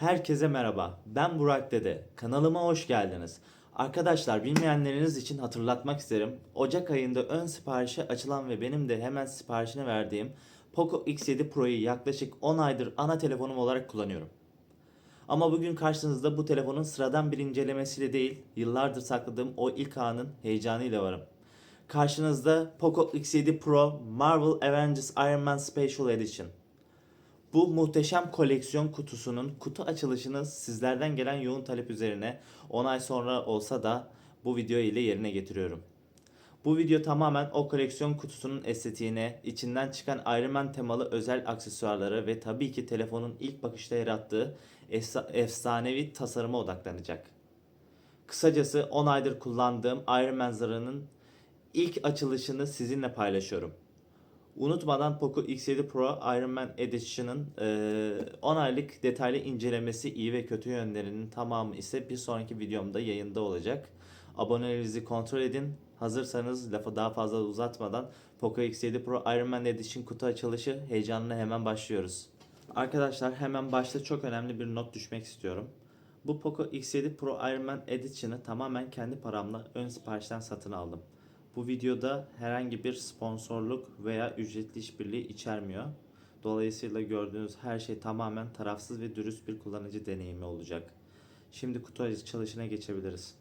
Herkese merhaba. Ben Burak Dede. Kanalıma hoş geldiniz. Arkadaşlar bilmeyenleriniz için hatırlatmak isterim. Ocak ayında ön siparişe açılan ve benim de hemen siparişini verdiğim Poco X7 Pro'yu yaklaşık 10 aydır ana telefonum olarak kullanıyorum. Ama bugün karşınızda bu telefonun sıradan bir incelemesiyle değil, yıllardır sakladığım o ilk anın heyecanıyla varım. Karşınızda Poco X7 Pro Marvel Avengers Iron Man Special Edition. Bu muhteşem koleksiyon kutusunun kutu açılışını sizlerden gelen yoğun talep üzerine 10 ay sonra olsa da bu video ile yerine getiriyorum. Bu video tamamen o koleksiyon kutusunun estetiğine, içinden çıkan Iron Man temalı özel aksesuarlara ve tabii ki telefonun ilk bakışta yarattığı efsanevi tasarıma odaklanacak. Kısacası 10 aydır kullandığım Iron Man zırhının ilk açılışını sizinle paylaşıyorum. Unutmadan Poco X7 Pro Iron Man Edition'ın 10 aylık detaylı incelemesi, iyi ve kötü yönlerinin tamamı ise bir sonraki videomda yayında olacak. Abonelerinizi kontrol edin. Hazırsanız lafı daha fazla uzatmadan Poco X7 Pro Iron Man Edition kutu açılışı heyecanla hemen başlıyoruz. Arkadaşlar hemen başta çok önemli bir not düşmek istiyorum. Bu Poco X7 Pro Iron Man Edition'ı tamamen kendi paramla ön siparişten satın aldım. Bu videoda herhangi bir sponsorluk veya ücretli işbirliği içermiyor. Dolayısıyla gördüğünüz her şey tamamen tarafsız ve dürüst bir kullanıcı deneyimi olacak. Şimdi kutu açılışına geçebiliriz.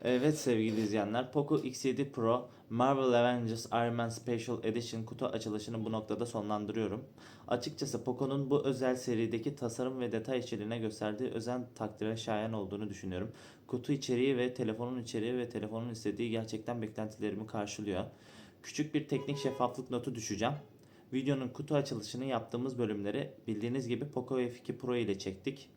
Evet sevgili izleyenler, Poco X7 Pro Marvel Avengers Iron Man Special Edition kutu açılışını bu noktada sonlandırıyorum. Açıkçası Poco'nun bu özel serideki tasarım ve detay içeriğine gösterdiği özen takdire şayan olduğunu düşünüyorum. Kutu içeriği ve telefonun içeriği ve telefonun istediği gerçekten beklentilerimi karşılıyor. Küçük bir teknik şeffaflık notu düşeceğim. Videonun kutu açılışını yaptığımız bölümleri bildiğiniz gibi Poco F2 Pro ile çektik.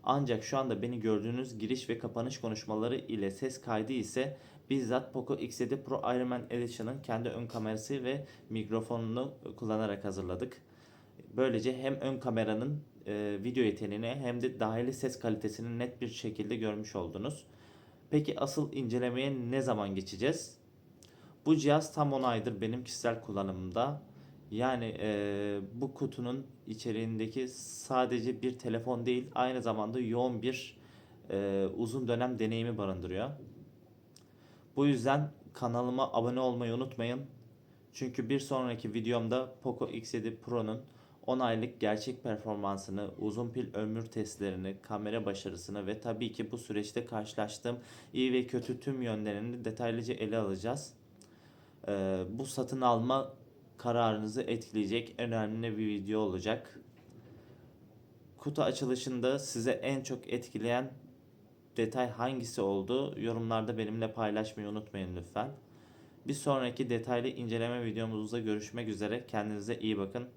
Ancak şu anda beni gördüğünüz giriş ve kapanış konuşmaları ile ses kaydı ise bizzat Poco X7 Pro Iron Man Edition'ın kendi ön kamerası ve mikrofonunu kullanarak hazırladık. Böylece hem ön kameranın video yeteneğini hem de dahili ses kalitesini net bir şekilde görmüş oldunuz. Peki asıl incelemeye ne zaman geçeceğiz? Bu cihaz tam 10 aydır benim kişisel kullanımımda. Yani bu kutunun içeriğindeki sadece bir telefon değil, aynı zamanda yoğun bir uzun dönem deneyimi barındırıyor. Bu yüzden kanalıma abone olmayı unutmayın. Çünkü bir sonraki videomda Poco X7 Pro'nun 10 aylık gerçek performansını, uzun pil ömür testlerini, kamera başarısını ve tabii ki bu süreçte karşılaştığım iyi ve kötü tüm yönlerini detaylıca ele alacağız. Bu satın alma kararınızı etkileyecek önemli bir video olacak. Kutu açılışında size en çok etkileyen detay hangisi oldu? Yorumlarda benimle paylaşmayı unutmayın lütfen. Bir sonraki detaylı inceleme videomuzda görüşmek üzere. Kendinize iyi bakın.